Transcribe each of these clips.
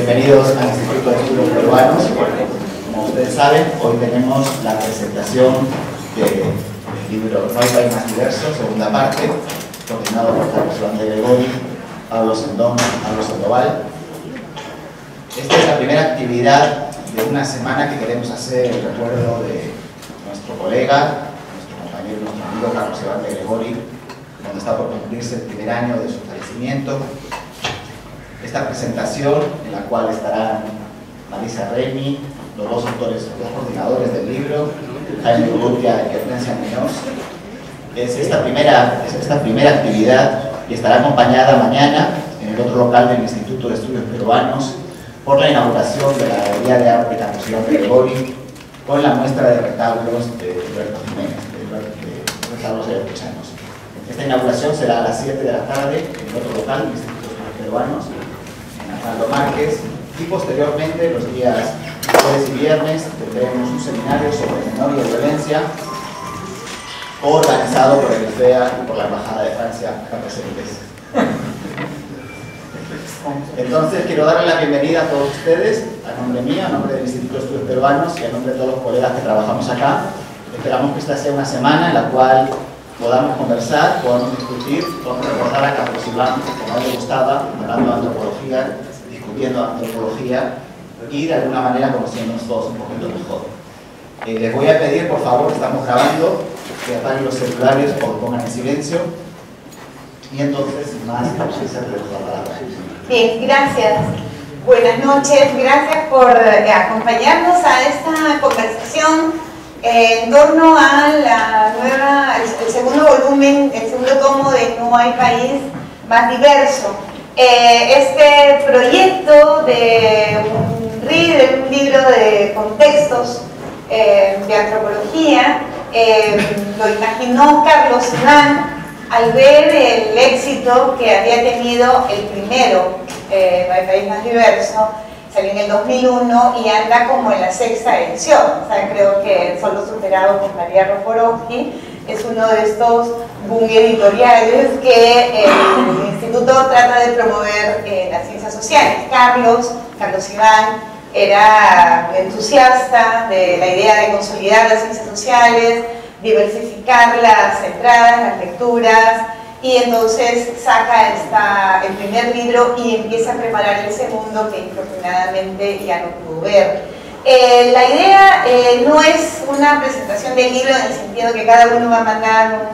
Bienvenidos al Instituto de Estudios Peruanos. Como ustedes saben, hoy tenemos la presentación del libro No hay país más diverso, segunda parte, coordinado por Carlos Iván de Gregori, Pablo Sandoval. Esta es la primera actividad de una semana que queremos hacer en recuerdo de nuestro colega, nuestro compañero, nuestro amigo Carlos Iván de Gregori, donde está por cumplirse el primer año de su fallecimiento. Esta presentación, en la cual estarán Marisa Remy, los dos autores, los coordinadores del libro, Jaime Urrutia y Hortensia Muñoz, es esta primera actividad y estará acompañada mañana en el otro local del Instituto de Estudios Peruanos por la inauguración de la Galería de Arte Carlos Iván de Gregori con la muestra de retablos de Roberto Jiménez, de retablos de Puchanos. Esta inauguración será a las 7 de la tarde en el otro local del Instituto de Estudios Peruanos, Fernando Márquez, y posteriormente los días jueves y viernes tendremos un seminario sobre memoria y violencia organizado por el IFEA y por la Embajada de Francia acá presentes. Entonces quiero darle la bienvenida a todos ustedes, a nombre mío, a nombre del Instituto de Estudios Peruanos y a nombre de todos los colegas que trabajamos acá. Esperamos que esta sea una semana en la cual podamos conversar, podamos discutir, podamos recordar a Carlos Iván, como a él le gustaba, hablando de antropología, discutiendo antropología y de alguna manera conociéndonos todos un poquito mejor. Les voy a pedir, por favor, estamos grabando, que apaguen los celulares o lo pongan en silencio. Y entonces, sin más, se te dejo la palabra. Bien, gracias. Buenas noches, gracias por acompañarnos a esta conversación en torno a el segundo volumen, el segundo tomo de No hay país más diverso. Este proyecto de un libro de contextos de antropología lo imaginó Carlos Iván al ver el éxito que había tenido el primero, No hay país más diverso. Salió en el 2001 y anda como en la 6ª edición. O sea, creo que solo superado por María Roforowski. Es uno de estos boom editoriales que el Instituto trata de promover las ciencias sociales. Carlos Iván era entusiasta de la idea de consolidar las ciencias sociales, diversificar las entradas, las lecturas, y entonces saca el primer libro y empieza a preparar el segundo, que infortunadamente ya no pudo ver. La idea no es una presentación del libro en el sentido que cada uno va a mandar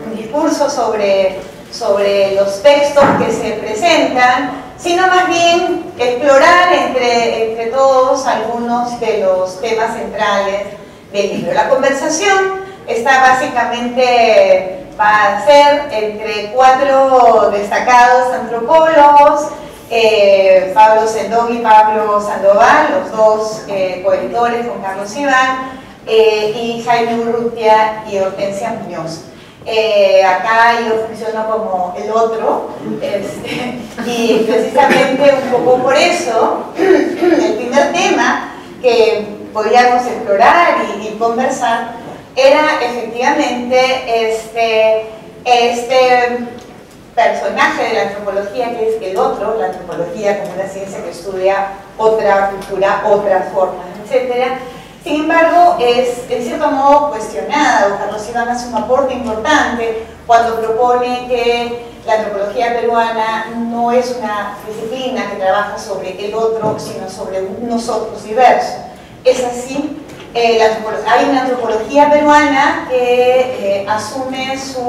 un discurso sobre los textos que se presentan, sino más bien explorar entre todos algunos de los temas centrales del libro. La conversación está básicamente, va a ser entre 4 destacados antropólogos, Pablo Sendón y Pablo Sandoval, los dos coeditores con Carlos Iván, y Jaime Urrutia y Hortensia Muñoz. Acá yo funciono como el otro, y precisamente un poco por eso el primer tema que podíamos explorar y conversar era efectivamente este personaje de la antropología, que es el otro, la antropología como una ciencia que estudia otra cultura, otras formas, etc. Sin embargo, es en cierto modo cuestionado. Carlos Iván hace un aporte importante cuando propone que la antropología peruana no es una disciplina que trabaja sobre el otro, sino sobre nosotros diversos. Es así. Hay una antropología peruana que asume su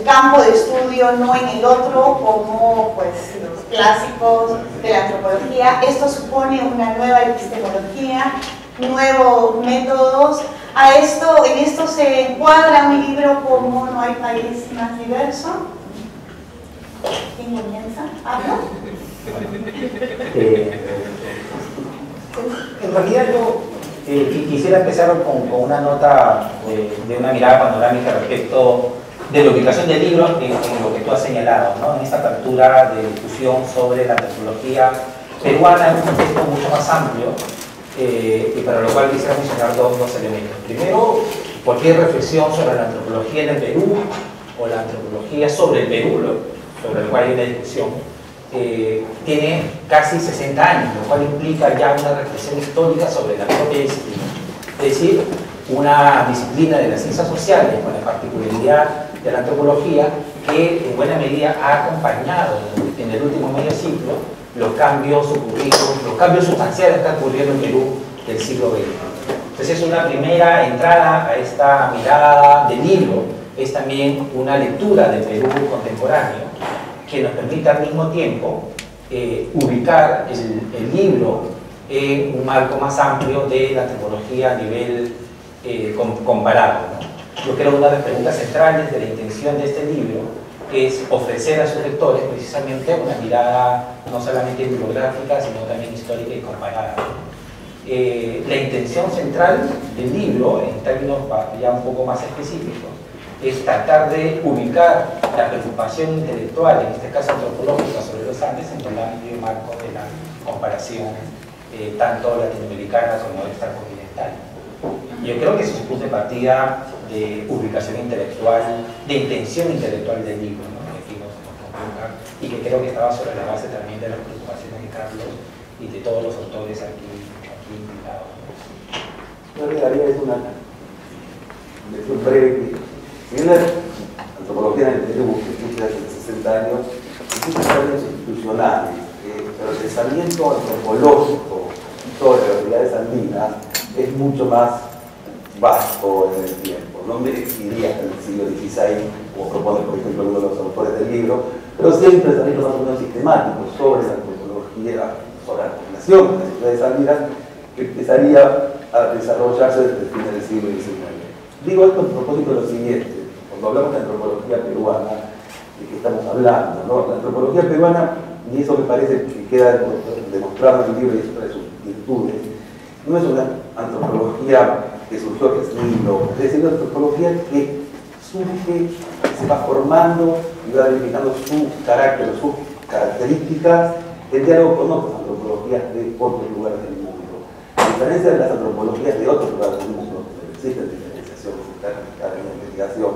campo de estudio no en el otro como pues, los clásicos de la antropología. Esto supone una nueva epistemología, nuevos métodos. En esto se encuadra un libro como No hay país más diverso. ¿Quién comienza? ¿Habla? En realidad yo quisiera empezar con una nota de una mirada panorámica respecto de la ubicación del libro en lo que tú has señalado, ¿no? En esta apertura de discusión sobre la antropología peruana en un contexto mucho más amplio, y para lo cual quisiera mencionar dos elementos. Primero, cualquier reflexión sobre la antropología en el Perú o la antropología sobre el Perú, sobre el cual hay una discusión, tiene casi 60 años, lo cual implica ya una reflexión histórica sobre la propia disciplina. Es decir, una disciplina de las ciencias sociales, con la particularidad de la antropología, que en buena medida ha acompañado en el último medio siglo los cambios ocurridos, los cambios sustanciales que han ocurrido en Perú del siglo XX. Entonces, una primera entrada a esta mirada del libro es también una lectura del Perú contemporáneo que nos permite al mismo tiempo ubicar el libro en un marco más amplio de la antropología a nivel comparado, ¿no? Yo creo que una de las preguntas centrales de la intención de este libro es ofrecer a sus lectores precisamente una mirada no solamente bibliográfica, sino también histórica y comparada. La intención central del libro, en términos ya un poco más específicos, es tratar de ubicar la preocupación intelectual, en este caso antropológica, sobre los Andes en el amplio marco de la comparación tanto latinoamericana como extracontinental. Yo creo que ese es un punto de partida de ubicación intelectual, de intención intelectual del libro, ¿no? Que aquí nos convoca, y que creo que estaba sobre la base también de las preocupaciones de Carlos y de todos los autores aquí invitados. Yo le daría una lección breve. Si bien la antropología en el Perú, que existe hace 60 años, existe cambios institucionales, pero el pensamiento antropológico sobre las realidades andinas es mucho más vasto en el tiempo. No me referiría hasta el siglo XVI, como propone, por ejemplo, uno de los autores del libro, pero sí hay un pensamiento más o menos sistemático sobre la antropología, sobre la población de las ciudades andinas, que empezaría a desarrollarse desde el fin del siglo XIX. Digo esto a propósito de lo siguiente: cuando hablamos de antropología peruana, ¿de qué estamos hablando, ¿no? La antropología peruana, y eso me parece que queda demostrado en el libro y es otra de sus virtudes, no es una antropología que surgió que es libro, es decir, una antropología que surge, se va formando y va verificando su carácter, sus características en diálogo con otras antropologías de otros lugares del mundo. A diferencia de las antropologías de otros lugares del mundo, donde existen diferenciaciones en la investigación,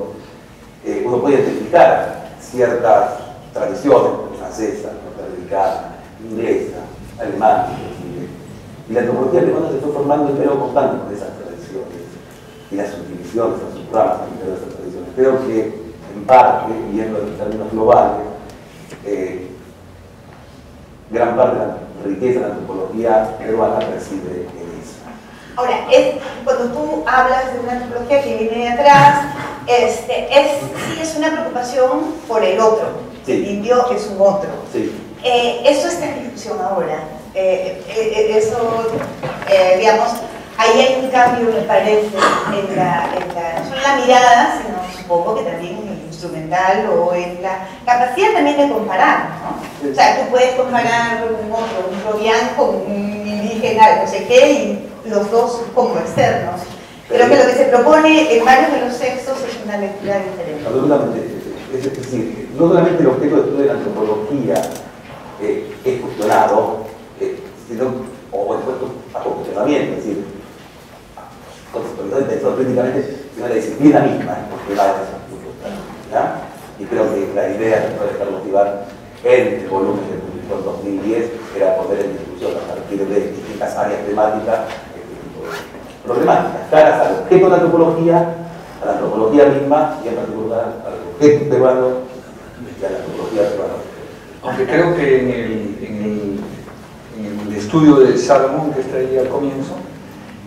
uno puede identificar ciertas tradiciones francesas, norteamericanas, inglesas, alemanas, y la antropología peruana se fue formando en diálogo constante con esas tradiciones y las subdivisiones, las subramas de esas tradiciones. Creo que, en parte, viendo en términos globales, gran parte de la riqueza de la antropología peruana reside en eso. Ahora, cuando tú hablas de una antropología que viene de atrás, sí es una preocupación por el otro. Sí. El indio es un otro. Sí. Eso está en discusión ahora. Digamos, ahí hay un cambio, me parece, no solo en la mirada, sino supongo que también en el instrumental o en la capacidad también de comparar, ¿no? O sea, tú puedes comparar un Robián con un indígena, no sé qué, y los dos como externos. Creo que lo que se propone en varios de los textos es una lectura diferente. Absolutamente. Es decir, no solamente el objeto de estudio de la antropología es cuestionado, sino o expuesto a cuestionamiento, es decir, conceptualmente, críticamente, sino la disciplina misma es cuestionada en esos puntos, ¿ya? Y creo que la idea que puede estar motivada en el volumen que publicó en 2010 era poner en discusión a partir de distintas áreas temáticas problemáticas, caras al objeto de la antropología misma y en particular al objeto peruano y a la antropología peruana. Aunque creo que en el estudio de Salomón que está ahí al comienzo,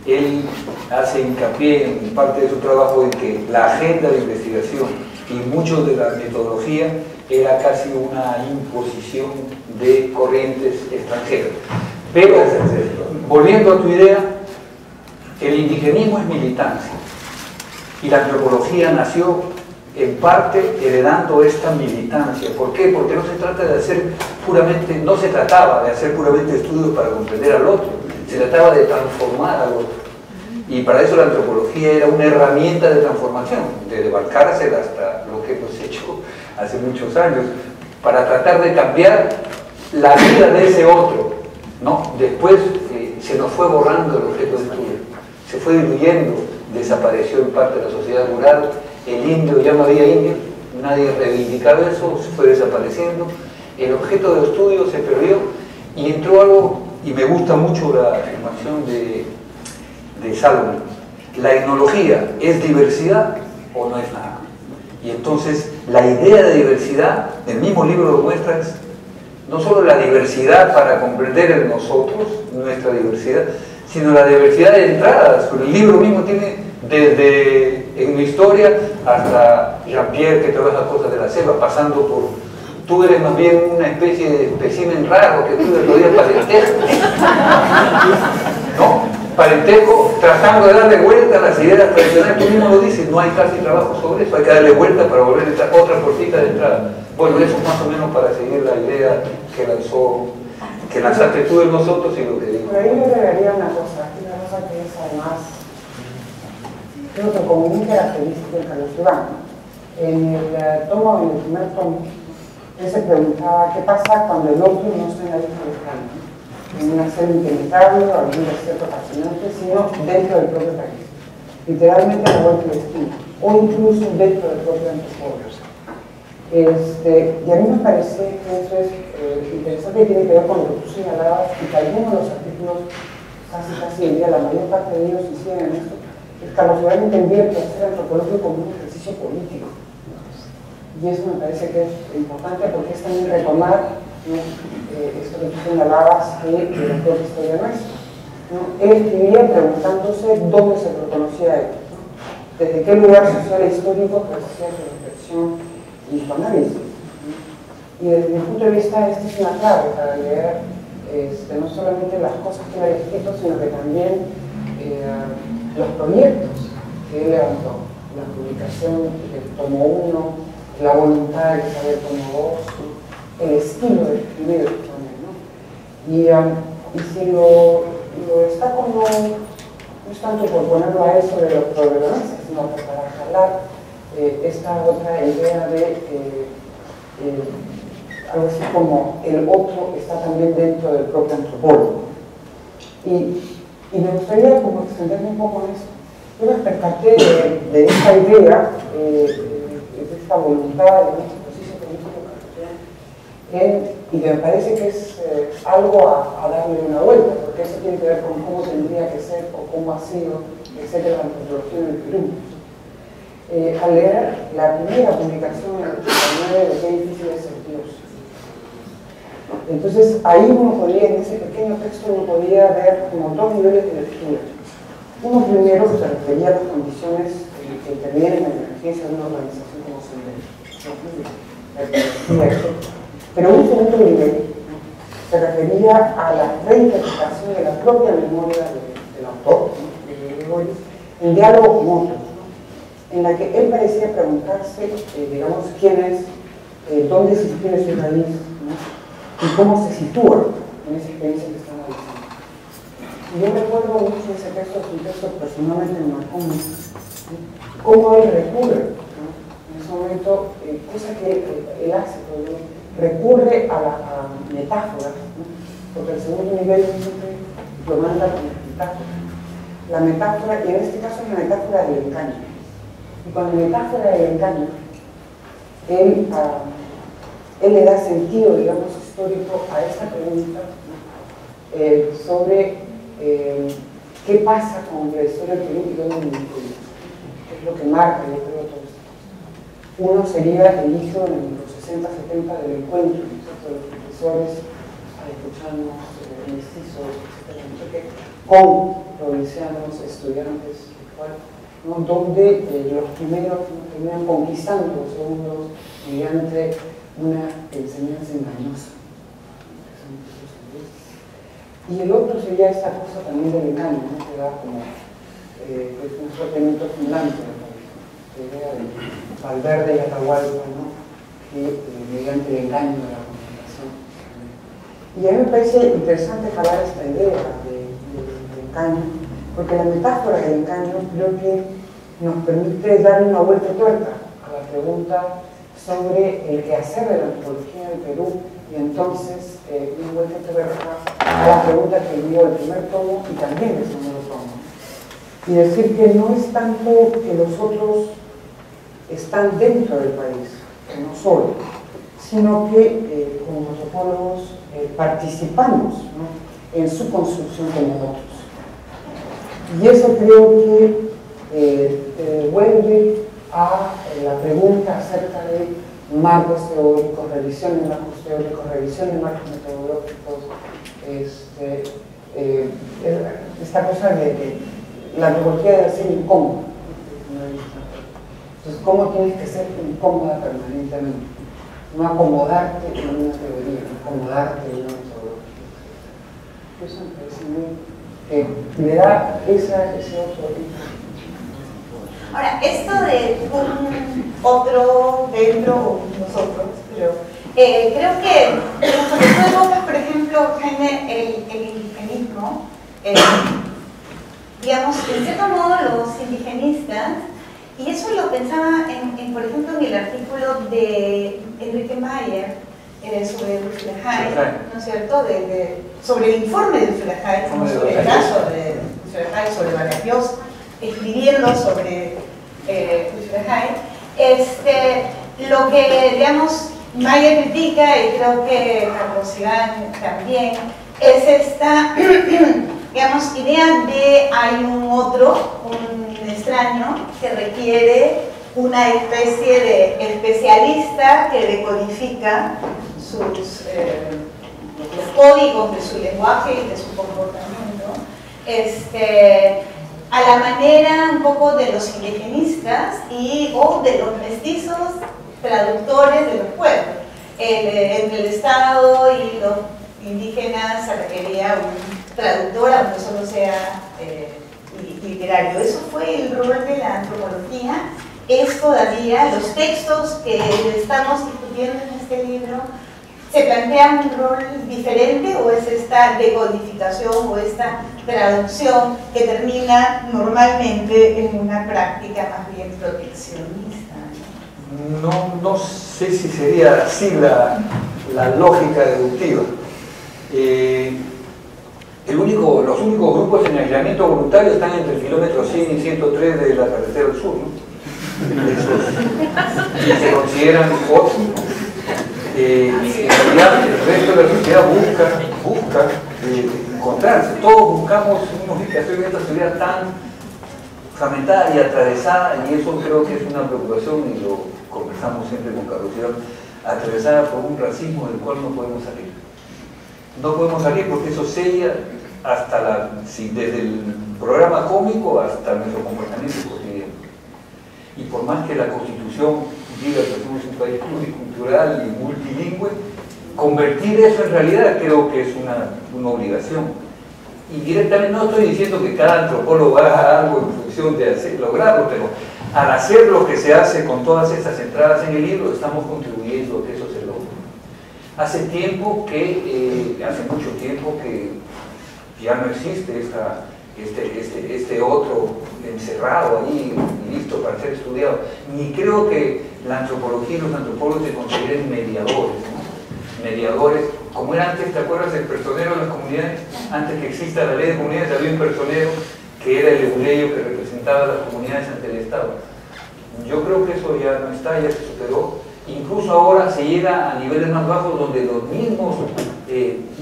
él hace hincapié en parte de su trabajo en que la agenda de investigación y mucho de la metodología era casi una imposición de corrientes extranjeras. Pero, volviendo a tu idea, el indigenismo es militancia y la antropología nació en parte heredando esta militancia. ¿Por qué? Porque no se trata de hacer puramente, no se trataba de hacer puramente estudios para comprender al otro, se trataba de transformar al otro. Y para eso la antropología era una herramienta de transformación, desde Valcárcel hasta lo que hemos hecho hace muchos años, para tratar de cambiar la vida de ese otro, ¿no? Después se nos fue borrando el objeto de estudio, se fue diluyendo, desapareció en parte la sociedad rural, el indio, ya no había indio, nadie reivindicaba eso, se fue desapareciendo, el objeto de estudio se perdió y entró algo, y me gusta mucho la afirmación de Salomón. La etnología es diversidad o no es nada. Y entonces la idea de diversidad, el mismo libro lo muestra, es no solo la diversidad para comprender el nosotros, nuestra diversidad, sino la diversidad de entradas. El libro mismo tiene desde en mi historia hasta Jean-Pierre, que trabaja cosas de la selva, pasando por tú eres más bien una especie de espécimen raro que tú le podías parentesco, ¿no? Parentesco tratando de darle vuelta a las ideas tradicionales. Tú mismo lo dices, no hay casi trabajo sobre eso, hay que darle vuelta para volver a entrar, otra puertita de entrada. Bueno, eso más o menos para seguir la idea que lanzaste tú de nosotros y lo que digo. Por ahí me agregaría una cosa que es además, creo que como muy característica de Carlos Iván. En el primer tomo, él se preguntaba qué pasa cuando el otro no está en la lista de Franco, en un ser impenetrable o algún desierto fascinante, sino dentro del propio país, literalmente a la vuelta de la esquina, o incluso dentro del propio antropólogo. Y a mí me parece que eso es interesante y tiene que ver con lo que tú señalabas, y que algunos de los artículos, casi diría la mayor parte de ellos hicieron esto, es que Carlos Iván entendía el quehacer antropológico como un ejercicio político. Y eso me parece que es importante porque es también retomar, ¿no? Esto que tú señalabas de la propia historia nuestra, ¿no? Él escribía preguntándose dónde se reconocía él, ¿no? Desde qué lugar social e histórico hacía su reflexión y su análisis, ¿no? Y desde mi punto de vista esta es una clave para leer no solamente las cosas que él ha escrito, sino que también los proyectos que él levantó, la publicación del tomo 1, la voluntad de saber como 2, el estilo de escribir también, ¿no? Y si lo destaco no es tanto por ponerlo a eso de los problemas, sino para jalar esta otra idea de algo así como el otro está también dentro del propio antropólogo. Y me gustaría como extenderme un poco en eso. Yo me percaté de esta idea, de esta voluntad, de este ejercicio político y que me parece que es algo a darle una vuelta, porque eso tiene que ver con cómo tendría que ser o cómo ha sido, etcétera, la antropología en el Perú. Al leer la primera publicación en el 89 de Qué difícil es ser Dios. Entonces ahí uno podía, en ese pequeño texto, uno podía ver como dos niveles de lectura. Uno primero que se refería a las condiciones que intervienen en la emergencia de una organización como SENDER, pero un segundo nivel se refería a la reinterpretación de la propia memoria del autor, ¿no? en diálogo con otros, ¿no? En la que él parecía preguntarse, digamos, quién es, dónde se inscribe su raíz, ¿no? Y cómo se sitúa en esa experiencia que están analizando. Y yo recuerdo mucho ese texto, es un texto que personalmente me marcó mucho, ¿sí? Cómo él recurre, ¿no? En ese momento, cosa que él hace, recurre a metáforas, ¿no? Porque el segundo nivel siempre lo manda con metáforas. La metáfora, y en este caso es la metáfora del engaño. Y con la metáfora del engaño, él le da sentido, digamos, histórico a esta pregunta, ¿no? Sobre qué pasa con la historia del Perú y dónde vinculamos, qué es lo que marca, yo creo, todo esto. Uno sería el hijo en los 60-70 del encuentro, ¿no? De los profesores escuchanos, mestizos, etc., con provincianos, estudiantes, ¿no? Donde los primeros terminan conquistando los segundos mediante una enseñanza engañosa. Y el otro sería esta cosa también del engaño, ¿no? Que da como un tratamiento fundante, la idea de Valverde y Atahualpa, ¿no? Que mediante el engaño de la comunicación. Y a mí me parece interesante jalar esta idea de engaño, porque la metáfora del engaño creo que nos permite darle una vuelta tuerta a la pregunta sobre el quehacer de la antropología del Perú, y entonces una vuelta tuerta a la pregunta que dio el primer tomo y también el segundo tomo. Y decir que no es tanto que los otros están dentro del país, que no solo, sino que como antropólogos participamos, ¿no?, en su construcción como otros. Y eso creo que vuelve a la pregunta acerca de marcos teóricos, revisión de marcos teóricos, revisión de marcos metodológicos, esta cosa de la antropología debe ser incómoda. Entonces, ¿cómo tienes que ser incómoda permanentemente? No acomodarte en una teoría, no acomodarte en una metodología. Eso me parece muy... me da ese otro tipo. Ahora, esto de un otro dentro de nosotros, pero creo que cuando tú evocas, por ejemplo, Jaime, el indigenismo, digamos, en cierto modo los indigenistas, y eso lo pensaba, por ejemplo, en el artículo de Enrique Mayer sobre Dufresne, ¿no es cierto?, sobre el informe de Dufresne, sobre el caso de Dufresne, sobre Vargas Llosa, escribiendo sobre Dufresne, lo que, digamos, Mayer critica, y creo que Carlos Iván también, es esta, digamos, idea de hay un otro, un extraño, que requiere una especie de especialista que decodifica los códigos de su lenguaje y de su comportamiento, a la manera un poco de los indigenistas o de los mestizos traductores de los pueblos. Entre el Estado y los indígenas se requería un traductor, aunque solo sea literario. Eso fue el rol de la antropología. Es todavía, los textos que estamos discutiendo en este libro, ¿se plantea un rol diferente o es esta decodificación o esta traducción que termina normalmente en una práctica más bien proteccionista? No sé si sería así la lógica deductiva. Los únicos grupos en aislamiento voluntario están entre el kilómetro 100 y 103 de la carretera del sur, ¿no? Y se consideran otros. En realidad el resto de la sociedad busca encontrarse. Todos buscamos una unificación de esta sociedad tan fragmentada y atravesada, y eso creo que es una preocupación, y lo conversamos siempre con Carlos Iván, atravesada por un racismo del cual no podemos salir. No podemos salir porque eso sella hasta desde el programa cómico hasta nuestro comportamiento cotidiano. Y por más que la Constitución diga que somos un país pluricultural y multilingüe, convertir eso en realidad creo que es una obligación. Y directamente no estoy diciendo que cada antropólogo haga algo en función de lograrlo, pero al hacer lo que se hace con todas estas entradas en el libro, estamos contribuyendo a que eso se logre. Hace mucho tiempo que ya no existe este otro encerrado ahí, listo para ser estudiado. Ni creo que la antropología y los antropólogos se consideren mediadores, ¿no? Mediadores, como era antes, ¿te acuerdas del personero de las comunidades? Antes que exista la ley de comunidades había un personero que era el euleyo que representaba a las comunidades ante el Estado. Yo creo que eso ya no está, ya se superó. Incluso ahora se llega a niveles más bajos donde los mismos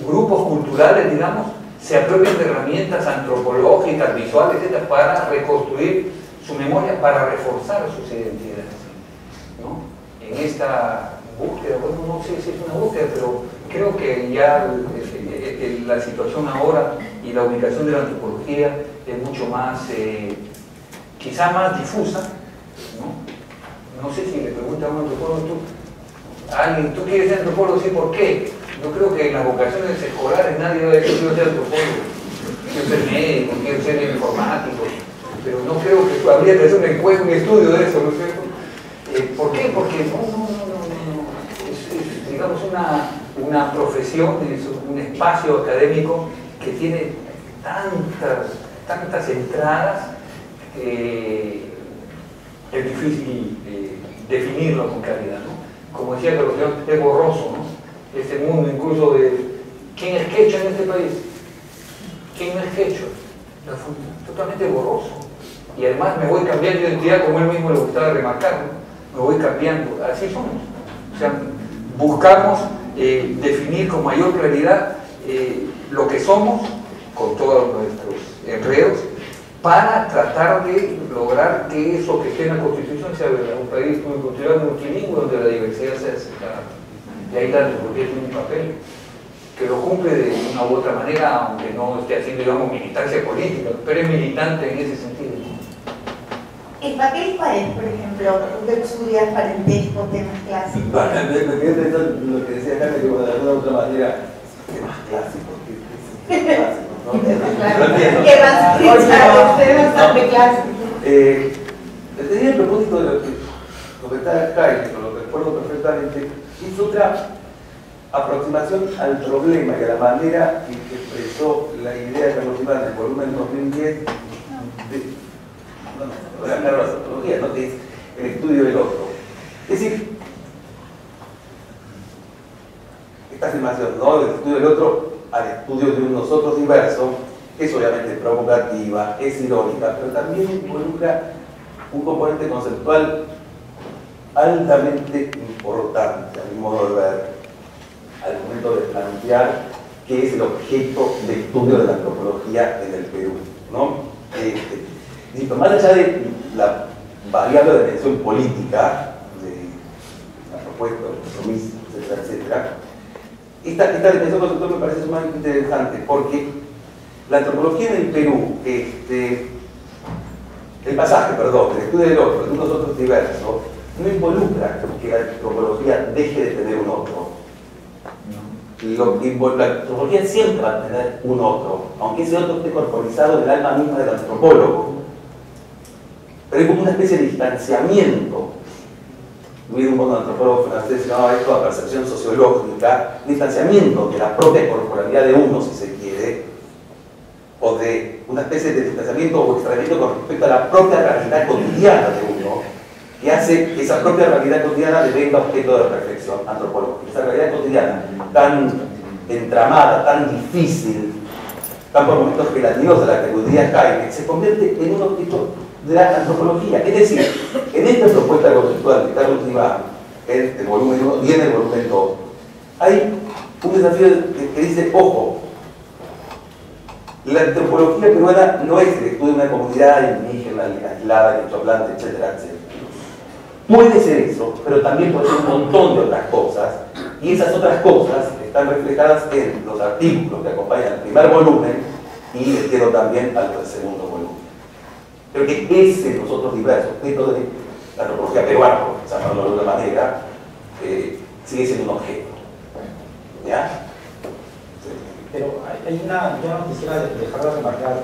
grupos culturales, digamos, se apropian de herramientas antropológicas, visuales, etc., para reconstruir su memoria, para reforzar sus identidades, ¿no? En esta búsqueda, bueno, no sé si es una búsqueda, pero creo que ya la situación ahora y la ubicación de la antropología es mucho más, quizá más difusa, ¿no? No sé si le pregunta a un antropólogo, ¿tú quieres ser antropólogo? Sí, ¿por qué? Yo creo que en las vocaciones escolares nadie va a decir quiero ser antropólogo, quiero ser médico, quiero ser informático, pero no creo que habría que hacer un estudio de eso, ¿no es cierto? ¿Por qué? Porque es digamos una profesión, es un espacio académico que tiene tantas entradas, es difícil definirlo con claridad, ¿no? Como decía Carlos, es borroso, ¿no? Este mundo incluso de ¿quién es quechua en este país? ¿Quién no es quechua? Totalmente borroso. Y además me voy cambiando de identidad, como él mismo le gustaba remarcar, ¿no? Me voy cambiando, así somos. O sea, buscamos definir con mayor claridad lo que somos, con todos nuestros enredos, para tratar de lograr que eso que esté en la Constitución sea un país multicultural, multilingüe, donde la diversidad sea aceptada. Y ahí la antropología tiene un papel que lo cumple de una u otra manera, aunque no esté haciendo, digamos, militancia política, pero es militante en ese sentido. ¿El papel cuál es, por ejemplo? Tú estudias parentesco, temas clásicos. Me quedé pensando en lo que decía Carmen, que de alguna u otra manera, temas clásicos, ¿qué clásicos? ¿No? Que es bastante clásico. Tenía el propósito de lo que comentaba Jaime, que lo recuerdo perfectamente, es otra aproximación al problema y a la manera en que expresó la idea de Carlos Iván en el volumen 2010 de la antropología, ¿no? Que es el estudio del otro. Es decir, esta afirmación, ¿no?, del estudio del otro al estudio de un nosotros diverso, es obviamente provocativa, es irónica, pero también involucra un componente conceptual altamente importante, a mi modo de ver, al momento de plantear qué es el objeto de estudio de la antropología en el Perú, ¿no? Más allá de la variable de dimensión política de la propuesta, el compromiso, etcétera, etcétera, esta dimensión conceptual me parece sumamente interesante porque la antropología en el Perú, el pasaje, perdón, el estudio del otro, de unos otros diversos, no involucra que la antropología deje de tener un otro. La antropología siempre va a tener un otro, aunque ese otro esté corporizado en el alma misma del antropólogo. Pero hay como una especie de distanciamiento. Hubo un montón de antropólogos franceses que llamaba esto la percepción sociológica, distanciamiento de la propia corporalidad de uno, si se quiere, o de una especie de distanciamiento o extrañamiento con respecto a la propia realidad cotidiana de uno, que hace que esa propia realidad cotidiana devenga objeto de reflexión antropológica. Esa realidad cotidiana tan entramada, tan difícil, tan por momentos gelatinosa, la que diría Jaime, se convierte en un objeto de la antropología. Es decir, en esta propuesta conceptual de Carlos Iván, en el volumen 1 y en el volumen 2, hay un desafío que dice, ojo, la antropología peruana no es el estudio de una comunidad indígena, aislada, quechohablante, etcétera, etcétera. Puede ser eso, pero también puede ser un montón de otras cosas, y esas otras cosas están reflejadas en los artículos que acompañan el primer volumen y les quiero también al segundo volumen. Pero que ese nosotros diversos, dentro de la antropología peruana, por llamarlo de alguna manera, sigue siendo un objeto. ¿Ya? Pero hay una, yo no quisiera dejar de remarcar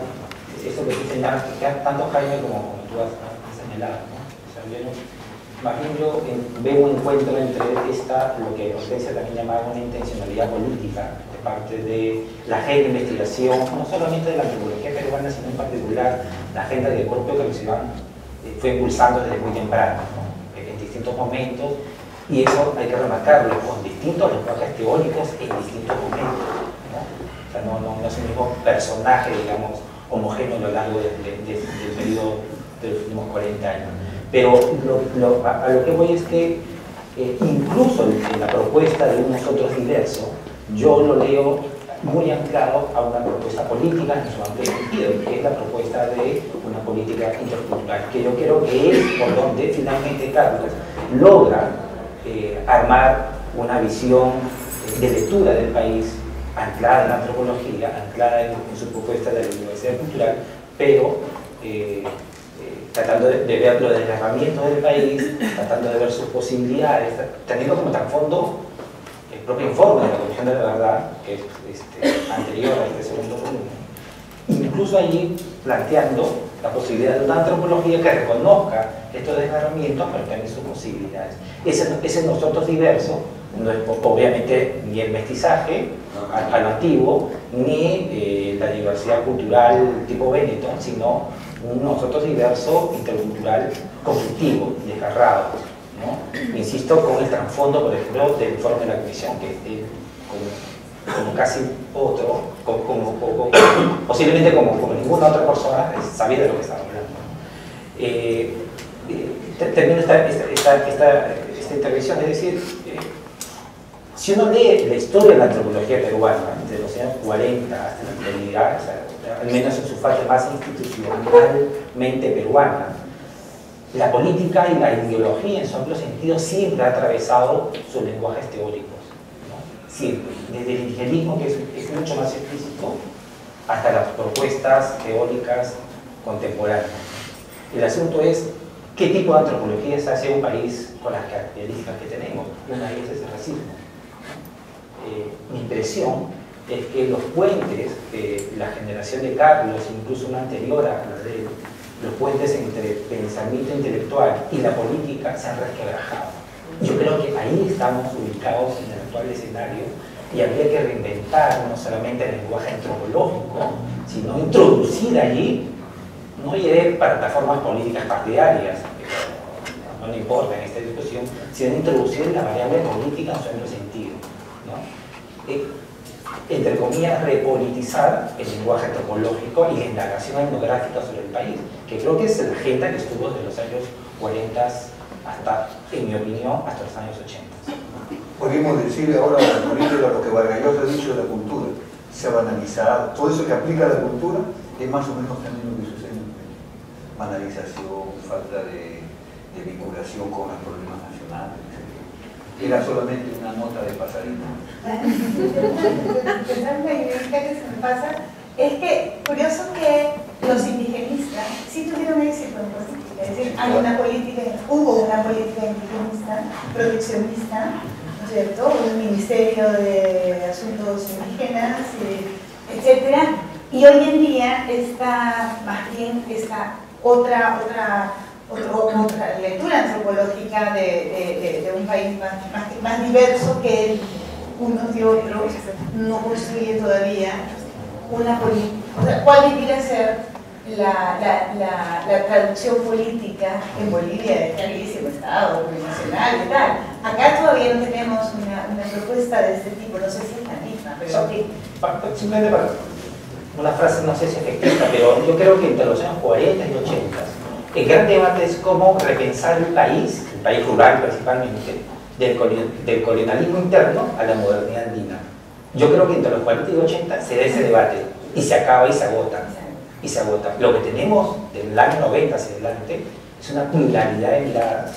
eso que tú señalas, que tanto Jaime como tú has señalado, ¿no? O sea, más bien yo veo un encuentro entre lo que Hortensia también llamaba una intencionalidad política de parte de la agenda de investigación, no solamente de la antropología peruana, sino en particular la agenda que el propio Carlos Iván fue impulsando desde muy temprano, ¿no? En distintos momentos, y eso hay que remarcarlo, con distintos lenguajes teóricos en distintos momentos, ¿no? O sea, no es el mismo personaje, digamos, homogéneo a lo largo del periodo de los últimos 40 años. Pero a lo que voy es que incluso en la propuesta de un nosotros diverso, yo lo leo muy anclado a una propuesta política en su amplio sentido, que es la propuesta de una política intercultural, que yo creo que es por donde finalmente Carlos logra armar una visión de lectura del país anclada en la antropología, anclada en su propuesta de la diversidad cultural, pero tratando de ver los desgarramientos del país, tratando de ver sus posibilidades, teniendo como trasfondo el propio informe de la Comisión de la Verdad, que es anterior a este segundo volumen, incluso allí planteando la posibilidad de una antropología que reconozca estos desgarramientos, pero también sus posibilidades. Ese nosotros diverso no es obviamente ni el mestizaje a lo antiguo, ni la diversidad cultural tipo Benetton, sino un nosotros diverso intercultural conflictivo, desgarrado, ¿no? Insisto, con el trasfondo, por ejemplo, del informe de la Comisión, que es como casi otro, posiblemente como ninguna otra persona sabía de lo que estaba hablando. Termino esta intervención, es decir, Si uno lee la historia de la antropología peruana, desde los años 40 hasta la actualidad, o sea, al menos en su fase más institucionalmente peruana, la política y la ideología en su amplio sentido siempre ha atravesado sus lenguajes teóricos, ¿no? Siempre, desde el indigenismo, que es mucho más explícito, hasta las propuestas teóricas contemporáneas. El asunto es qué tipo de antropología se hace un país con las características que tenemos. Una de ellas es el racismo. Mi impresión es que los puentes, la generación de Carlos, incluso una anterior a la de él, los puentes entre pensamiento intelectual y la política se han resquebrajado. Yo creo que ahí estamos ubicados en el actual escenario y habría que reinventar no solamente el lenguaje antropológico, sino introducir allí, no iré para plataformas políticas partidarias, no importa en esta discusión, sino introducir la variable política en su amplio sentido, ¿no? Entre comillas, repolitizar el lenguaje antropológico y la indagación etnográfica sobre el país, que creo que es la agenda que estuvo desde los años 40 hasta, en mi opinión, hasta los años 80. Podríamos decir ahora la política, lo que Vargas Llosa ha dicho de la cultura, se ha banalizado, todo eso que aplica a la cultura es más o menos también lo que sucede en el país. Banalización, falta de vinculación con los problemas nacionales, etc. Era solamente una nota de pasarino. ¿Sabes la idea que se me pasa? Es que, curioso que los indigenistas sí tuvieron éxito en política. Es decir, hubo una política indigenista, proteccionista, ¿no es cierto? Un ministerio de asuntos indígenas, etc. Y hoy en día está más bien esta otra lectura antropológica de un país más diverso que unos y otros no construye todavía una política. O sea, ¿cuál debería ser la traducción política en Bolivia de clarísimo Estado, plurinacional y tal? Acá todavía no tenemos una propuesta de este tipo, no sé si es la misma, pero sí. Simplemente para una frase, no sé si efectiva, pero yo creo que entre los años 40 y 80 el gran debate es cómo repensar el país rural principalmente, del colonialismo interno a la modernidad andina. Yo creo que entre los 40 y 80 se da ese debate y se acaba y se agota. Lo que tenemos del año 90 hacia adelante es una pluralidad de miradas,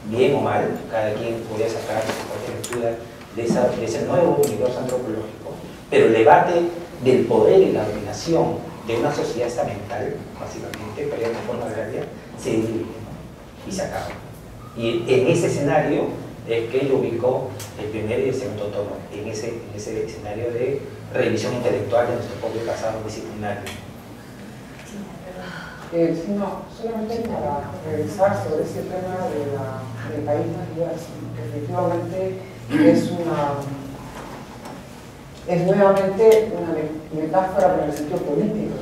bien o mal, cada quien podría sacar su propia lectura de ese nuevo universo antropológico, pero el debate del poder y la dominación de una sociedad estamental, básicamente, para de forma agraria, se divide, ¿no? Y se acaba. Y en ese escenario es que yo ubico el primer y el segundo tomo, en ese escenario de revisión intelectual de nuestro propio pasado disciplinario. No, solamente para regresar sobre ese tema del país más diverso, que efectivamente es nuevamente una metáfora para el sentido político,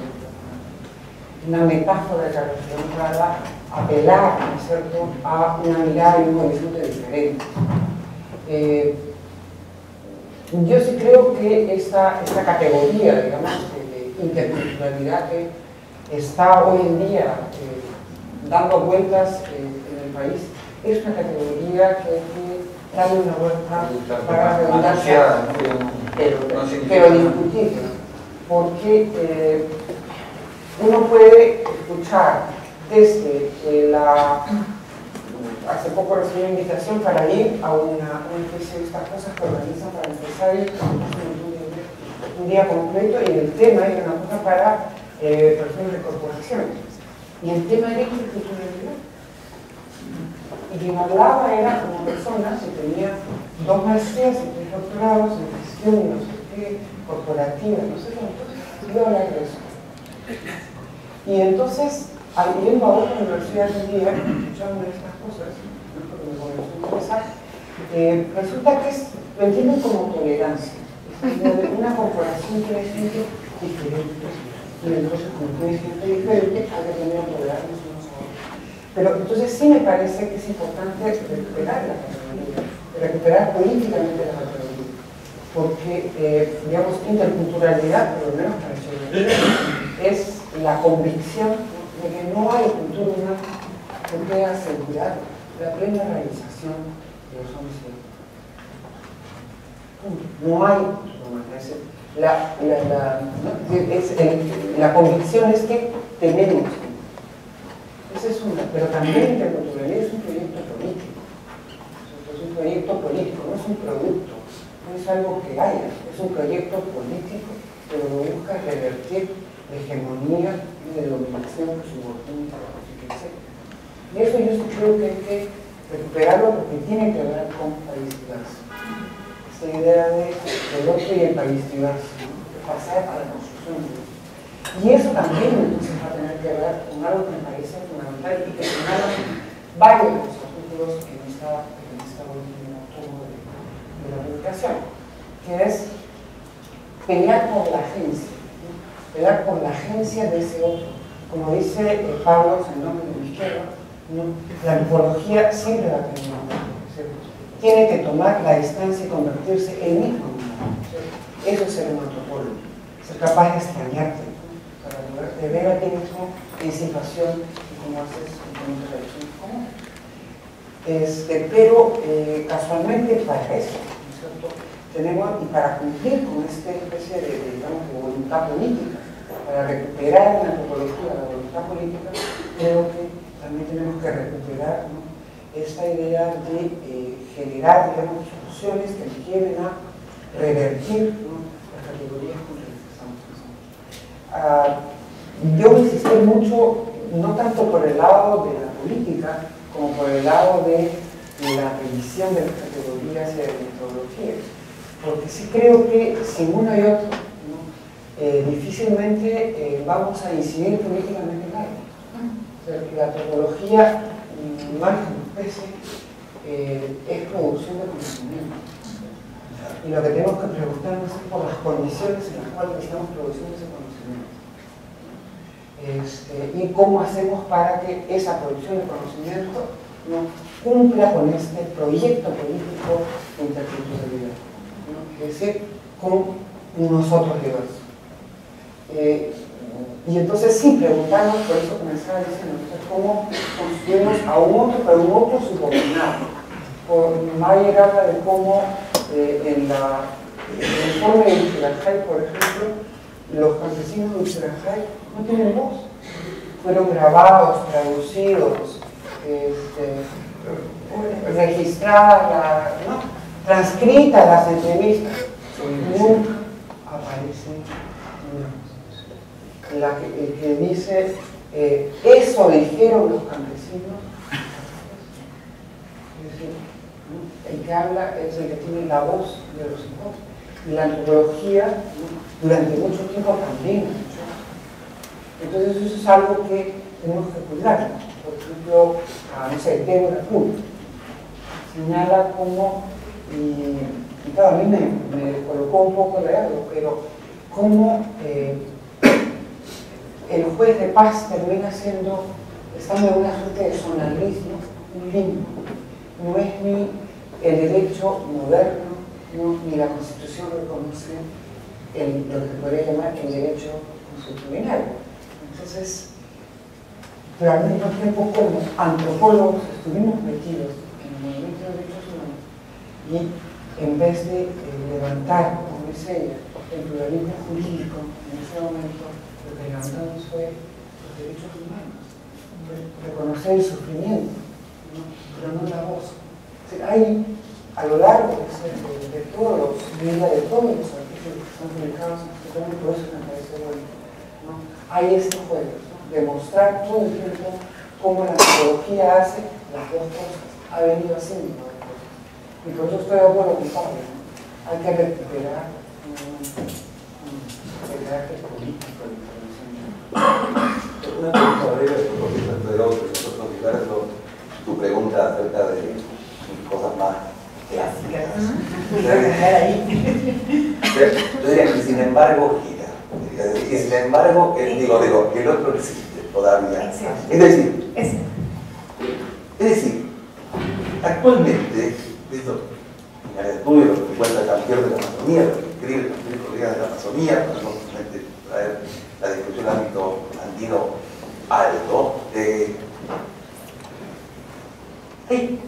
una metáfora que representa apelar, ¿no es cierto?, a una mirada y un horizonte diferente. Yo sí creo que esta categoría, digamos, de interculturalidad que está hoy en día dando vueltas en el país, es una categoría que hay que darle una vuelta para redundancia, pero discutir, porque uno puede escuchar desde hace poco recibí una invitación para ir a una especie de estas cosas que organizan para empresarios, un día completo, y el tema era una cosa para personas de corporaciones, y el tema era interculturalidad. Y quien hablaba era una persona que tenía 2 maestrías y 3 doctorados en gestión y no sé qué, corporativa, no sé cuánto, y iba a hablar de eso. Y entonces, yendo a otra universidad un día, escuchando una de estas cosas, porque me comenzó a interesar, resulta que lo entienden como tolerancia. Una corporación tiene gente diferente, y entonces como tiene gente diferente, hay que tener tolerantes unos a otros. Pero entonces sí me parece que es importante recuperar la categoría, recuperar políticamente la categoría, porque, digamos, interculturalidad, por lo menos para Chile, es la convicción de que no hay cultura humana que pueda asegurar la plena realización de los hombres. No hay la convicción es que tenemos. Esa es una, pero también la interculturalidad es un proyecto político. Es un proyecto político, no es un producto, no es algo que haya, es un proyecto político, pero lo busca revertir la hegemonía y de dominación que subordina, etc. Y eso yo sí creo que hay que recuperarlo porque tiene que ver con país diverso. Esta idea del otro y el país diverso, ¿no? Pasar a la construcción de eso. Y eso también entonces va a tener que ver con algo que me parece fundamental y que señalan varios de los artículos en esta última tomo de la publicación, que es pelear por la agencia, ¿no? Pelear por la agencia de ese otro. Como dice Pablo en nombre de la izquierda, ¿no? La antropología siempre va a tener un nombre, ¿cierto? Tiene que tomar la distancia y convertirse en mismo. Eso es ser un antropólogo, ser capaz de extrañarte, ¿no? Para poder de ver a ti mismo en situación y cómo haces en interacción común. Pero casualmente para eso, ¿no es cierto? Tenemos, y para cumplir con esta especie de, digamos, de voluntad política, para recuperar en la antropología la voluntad política, creo que también tenemos que recuperar, ¿no? Esta idea de generar, digamos, soluciones que nos lleven a revertir, ¿no? Las categorías con las que estamos pensando. Yo insistí mucho, no tanto por el lado de la política, como por el lado de la revisión de las categorías y de la metodología. Porque sí creo que sin uno y otro, ¿no? Difícilmente vamos a incidir políticamente en algo. O sea, que la antropología, más que una especie, es producción de conocimiento. Y lo que tenemos que preguntarnos es por las condiciones en las cuales estamos produciendo ese conocimiento. Y cómo hacemos para que esa producción de conocimiento, ¿no? cumpla con este proyecto político de interculturalidad, ¿no? Es decir, con nosotros diversos. Y entonces sí, preguntarnos, por eso comenzaba diciendo, cómo construimos a un otro, pero un otro subordinado. Mayer habla de cómo en el informe de Ushirajai, por ejemplo, los campesinos de Ushirajai no tienen voz. Fueron grabados, traducidos, registradas, ¿no? Transcritas las entrevistas, nunca aparecen el que dice eso dijeron los campesinos. Es decir, ¿no? El que habla es el que tiene la voz de los hijos. Y la antropología, ¿no? durante mucho tiempo también. Entonces eso es algo que tenemos que cuidar. Por ejemplo, no sé, Débora Kuhn señala cómo, y claro, a mí me colocó un poco de algo, pero cómo el juez de paz termina estando en una suerte de zonalismo, un limbo. No es ni el derecho moderno, ¿no? ni la Constitución reconoce lo que se podría llamar el derecho constitucional. Entonces, pero al mismo tiempo como antropólogos estuvimos metidos en el movimiento de derechos humanos y en vez de levantar, como dice ella, el pluralismo jurídico en ese momento, lo que levantamos fue los derechos humanos, reconocer el sufrimiento, ¿no? pero no la voz. O sea, hay a lo largo de todos los artículos que están publicados en este tema, por eso me parece bueno, ¿no? Hay este juego, ¿no? Demostrar todo el tiempo cómo la antropología hace las dos cosas, ha venido haciendo las dos cosas. Y por eso estoy de acuerdo con Pablo, ¿no? Hay que recuperar el carácter político de la intervención. Una pregunta breve, porque entre otros lugares, tu pregunta acerca de cosas más clásicas. Yo diría que sin embargo gira. Y sin embargo, digo, que el otro existe todavía. Es decir, actualmente, esto en el estudio, lo que cuenta Campier de la Amazonía, lo que escribe Campier Rodríguez de la Amazonía, para no solamente traer la discusión al ámbito andino alto, hay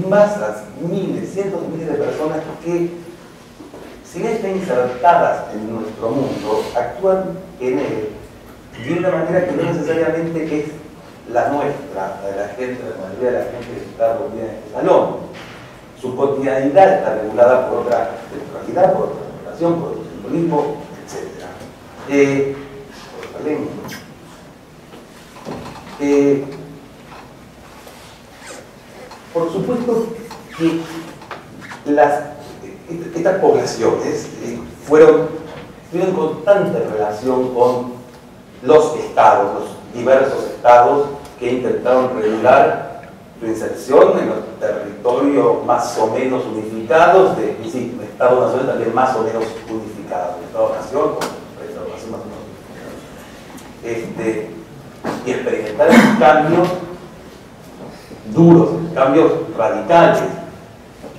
masas, miles, cientos de miles de personas que si bien están insertadas en nuestro mundo, actúan en él de una manera que no necesariamente es la nuestra, la de la gente, la mayoría de la gente que está reunida en este salón. Su cotidianidad está regulada por otra temporalidad, por otra relación, por otro simbolismo, etc. Por otra lengua. Por supuesto que estas poblaciones tuvieron constante relación con los estados, los diversos estados que intentaron regular su inserción en los territorios más o menos unificados, sí, un estado-nación también más o menos unificado, un estado-nación con Estado-nación más o menos unificado. Y experimentar esos cambios duros, cambios radicales,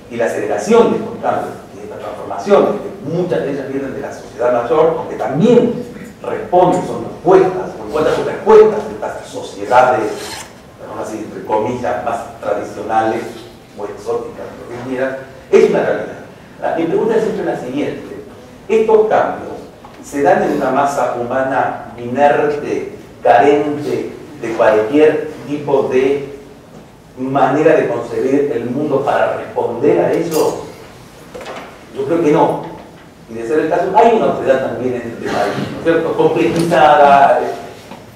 y la aceleración de estos cambios y de estas transformaciones, que muchas de ellas vienen de la sociedad mayor, aunque también responden, son encuentran sus respuestas en estas sociedades, digamos así, entre comillas, más tradicionales o exóticas, lo que quieran, es una realidad. Mi pregunta es siempre la siguiente: ¿estos cambios se dan en una masa humana inerte, carente de cualquier tipo de manera de concebir el mundo para responder a eso? Yo creo que no. Y de ser el caso, hay una sociedad también en este país, ¿no es cierto? Complejizada,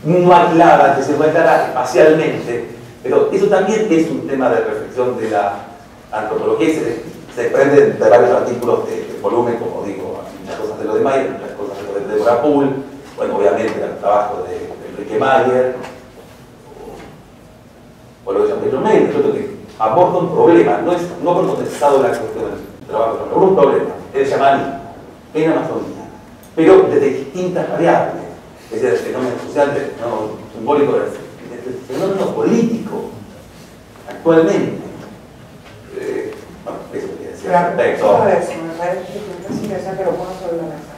no aislada, que se puede dar espacialmente, pero eso también es un tema de reflexión de la antropología y se desprende de varios artículos de volumen, como digo, muchas cosas de lo de Mayer, muchas cosas de lo de Deborah Poole, bueno, obviamente el trabajo de Enrique Mayer, o lo de Jean-Pierre Meyer, que aborda un problema, no por contestado la cuestión del trabajo, pero un problema, el chamanismo en Amazonía, pero desde distintas variables, es decir, el fenómeno social, el fenómeno simbólico, el fenómeno político, actualmente. Bueno, eso quería decir. Todo eso, me parece que es interesante que lo pongas sobre la mesa.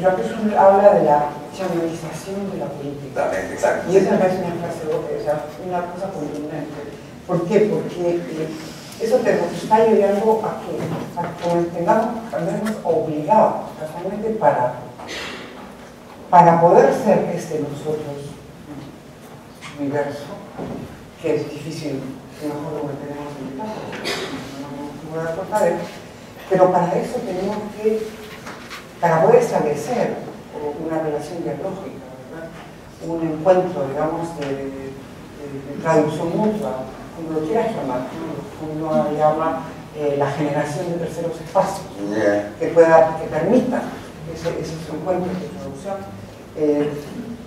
Jean-Pierre habla de la chamanización de la política. También, exacto. Y esa me parece una frase, o sea, una cosa contundente. ¿Por qué? Porque eso te nos está ayudando a que tengamos al menos obligados, casualmente, para poder ser nosotros diverso, que es difícil, si mejor lo que tenemos en el caso, no voy a cortar, pero para eso tenemos que, para poder establecer una relación dialógica, ¿verdad? Un encuentro, digamos, de traducción mutua, como lo quieras llamar, como uno llama la generación de terceros espacios, que permita esos encuentros de traducción.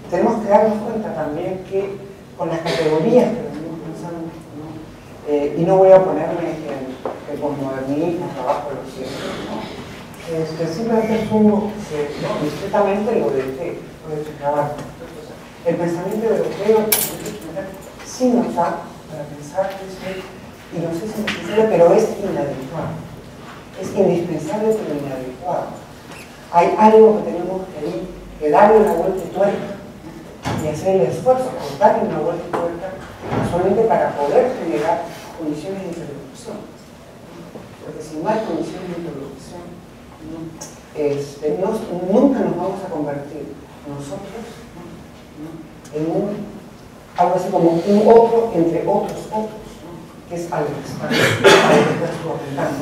Tenemos que darnos cuenta también que con las categorías que venimos pensando, ¿no? Y no voy a ponerme en el posmodernismo, trabajo de los ciegos, ¿no? Simplemente asumo discretamente lo de Caballo. El pensamiento europeo sí nos da para pensar que eso, y no sé si es necesario, pero es inadecuado. Es indispensable pero inadecuado. Hay algo que tenemos que darle una vuelta de tuerca y hacer el esfuerzo por darle una vuelta de tuerca solamente para poder generar condiciones de interlocución. Porque si no hay condiciones de interlocución, nunca nos vamos a convertir nosotros en algo así como un otro entre otros, que es algo que está apuntando.